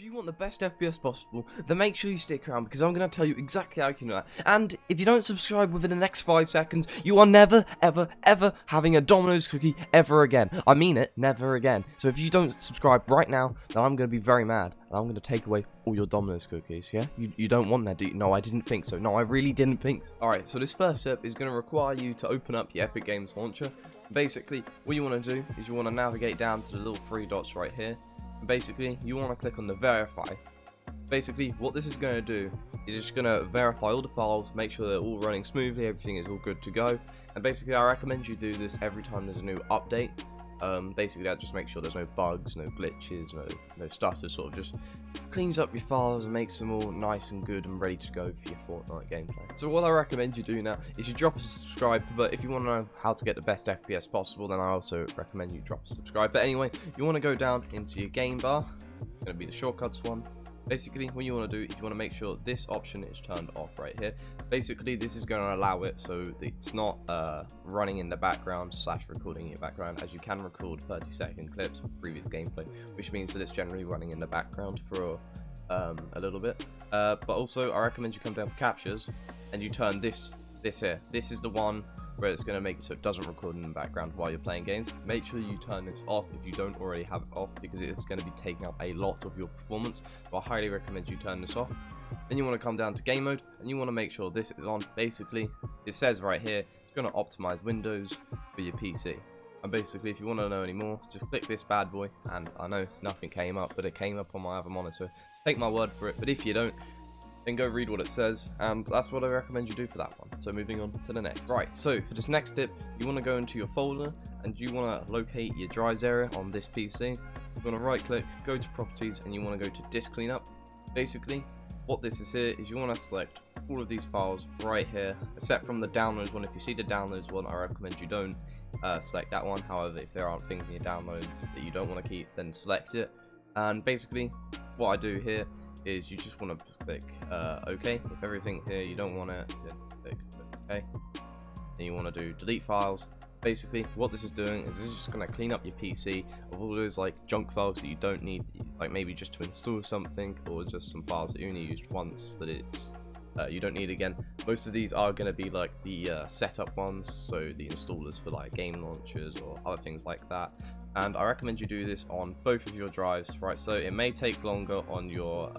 you want the best FPS possible, then make sure you stick around because I'm going to tell you exactly how you can do that. And if you don't subscribe within the next 5 seconds, you are never, ever, ever having a Domino's cookie ever again. I mean it, never again. So if you don't subscribe right now, then I'm going to be very mad. And I'm going to take away all your Domino's cookies, yeah? You don't want that, do you? No, I didn't think so. No, I really didn't think so. Alright, so this first step is going to require you to open up your Epic Games launcher. Basically, what you want to do is you want to navigate down to the little 3 dots right here. Basically, you want to click on the verify. Basically, what this is going to do is just going to verify all the files, make sure they're all running smoothly, everything is all good to go. And basically, I recommend you do this every time there's a new update. Basically, that just makes sure there's no bugs, no glitches, no stutters. Sort of just cleans up your files and makes them all nice and good and ready to go for your Fortnite gameplay. So what I recommend you do now is you drop a subscribe, but if you want to know how to get the best FPS possible, then I also recommend you drop a subscribe. But anyway, you want to go down into your game bar. It's going to be the shortcuts one. Basically, what you want to do is you want to make sure this option is turned off right here. Basically, this is going to allow it so that it's not running in the background / recording in your background, as you can record 30-second clips of previous gameplay, which means that it's generally running in the background for a little bit. But also, I recommend you come down to captures and you turn this here. This is the one where it's going to make it so it doesn't record in the background while you're playing games. Make sure you turn this off if you don't already have it off, because it's going to be taking up a lot of your performance. So I highly recommend you turn this off. Then you want to come down to game mode and you want to make sure this is on. Basically, it says right here it's going to optimize Windows for your PC. And basically, if you want to know any more, just click this bad boy. And I know nothing came up, but it came up on my other monitor. Take my word for it. But if you don't, then go read what it says, and that's what I recommend you do for that one. So moving on to the next. Right, so for this next tip, you want to go into your folder and you want to locate your drives area on this PC. You want to right click, go to properties, and you want to go to disk cleanup. Basically, what this is here is you want to select all of these files right here, except from the downloads one. If you see the downloads one, I recommend you don't select that one. However, if there aren't things in your downloads that you don't want to keep, then select it. And basically, what I do here is you just want to click OK. If everything here you don't want it, then click OK. Then you want to do delete files. Basically, what this is doing is this is just going to clean up your PC of all those like junk files that you don't need, like maybe just to install something, or just some files that you only used once that it's you don't need again. Most of these are going to be like the setup ones, so the installers for like game launchers or other things like that. And I recommend you do this on both of your drives, right? So it may take longer on your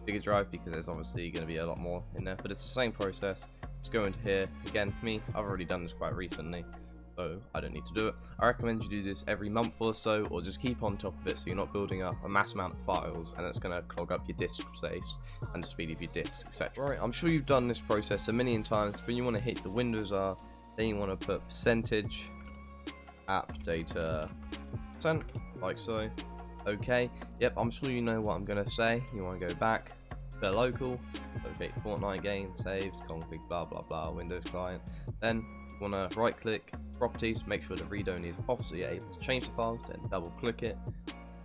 bigger drive because there's obviously going to be a lot more in there, but it's the same process. Just go into here. Again, for me, I've already done this quite recently, so I don't need to do it. I recommend you do this every month or so, or just keep on top of it so you're not building up a mass amount of files and it's going to clog up your disk space and the speed of your disks, etc. Right, I'm sure you've done this process a million times, but you want to hit the Windows R, then you want to put percentage app data %, like so. Okay, yep, I'm sure you know what I'm going to say. You want to go back to local, locate Fortnite game, saved, config, blah blah blah, Windows client. Then you want to right click properties, make sure the read only is off so you're able to change the files, then double click it,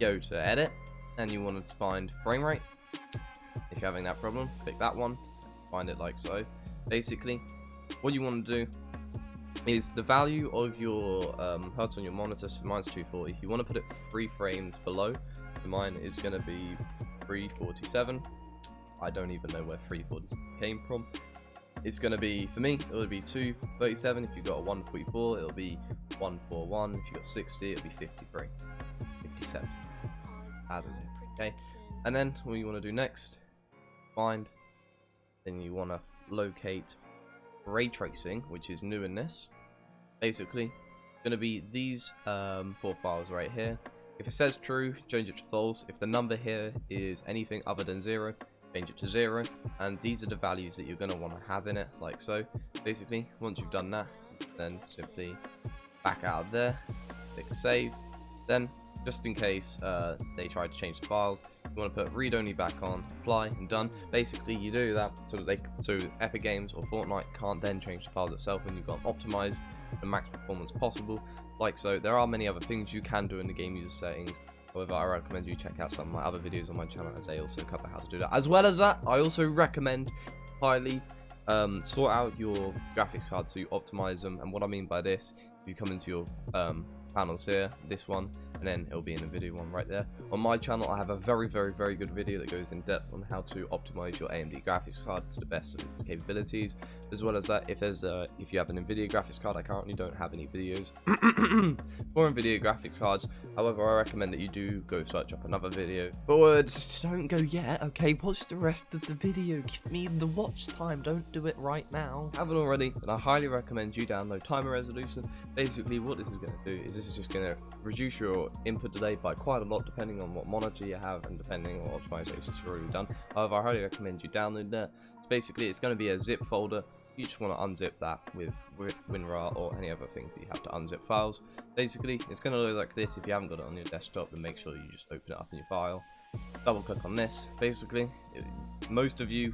go to edit, and you want to find frame rate. If you're having that problem, click that one, find it like so. Basically, what you want to do is the value of your hertz on your monitor. So mine's 240. If you want to put it 3 frames below, so mine is going to be 347. I don't even know where 340 came from. It's going to be, for me, it would be 237. If you've got a 144, it'll be 141. If you've got 60, it'll be 53. 57. Okay. And then what you want to do next, find, then you want to locate ray tracing, which is new in this. Basically, going to be these 4 files right here. If it says true, change it to false. If the number here is anything other than 0, change it to 0. And these are the values that you're going to want to have in it, like so. Basically, once you've done that, then simply back out of there, click save. Then, just in case they try to change the files, you want to put read only back on, apply, and done. Basically, you do that so Epic Games or Fortnite can't then change the files itself, and you've got optimized the max performance possible, like so. There are many other things you can do in the game user settings. However, I recommend you check out some of my other videos on my channel, as they also cover how to do that. As well as that, I also recommend highly sort out your graphics card so you optimize them. And what I mean by this, you come into your panels here, this one, and then it'll be in the video one right there. On my channel, I have a very good video that goes in depth on how to optimize your AMD graphics card to the best of its capabilities. As well as that, if you have an Nvidia graphics card, I currently don't have any videos for Nvidia graphics cards. However, I recommend that you do go search up another video. But just don't go yet, okay? Watch the rest of the video. Give me the watch time. Don't do it right now. If you haven't already, then I highly recommend you download timer resolution. Basically, what this is going to do is this is just going to reduce your input delay by quite a lot, depending on what monitor you have and depending on what optimizations you've already done. However, I highly recommend you download that. So basically, it's going to be a zip folder. You just want to unzip that with WinRAR or any other things that you have to unzip files. Basically, it's going to look like this. If you haven't got it on your desktop, then make sure you just open it up in your file. Double click on this. Basically, most of you,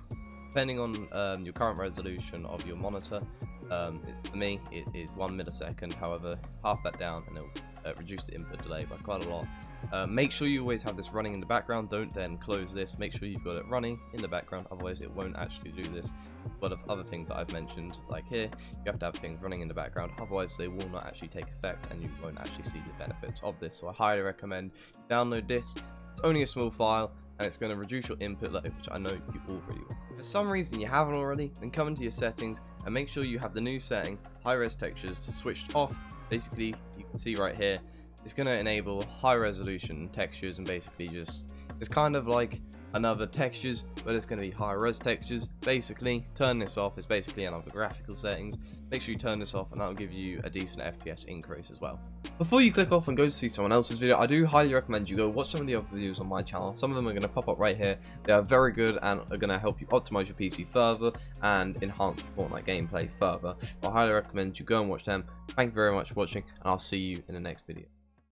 depending on your current resolution of your monitor, for me it is 1 millisecond. However, half that down and it'll reduce the input delay by quite a lot. Make sure you always have this running in the background. Don't then close this. Make sure you've got it running in the background, otherwise it won't actually do this. But of other things that I've mentioned, like here, you have to have things running in the background, otherwise they will not actually take effect and you won't actually see the benefits of this. So I highly recommend you download this. It's only a small file and it's going to reduce your input delay, which I know you already want. If for some reason you haven't already, then come into your settings and make sure you have the new setting, high res textures, switched off. Basically, you can see right here, it's going to enable high resolution textures, and basically just, it's kind of like another textures, but it's going to be high res textures. Basically, turn this off. It's basically another graphical settings. Make sure you turn this off and that'll give you a decent FPS increase as well. Before you click off and go to see someone else's video, I do highly recommend you go watch some of the other videos on my channel. Some of them are going to pop up right here. They are very good and are going to help you optimize your PC further and enhance Fortnite gameplay further. I highly recommend you go and watch them. Thank you very much for watching, and I'll see you in the next video.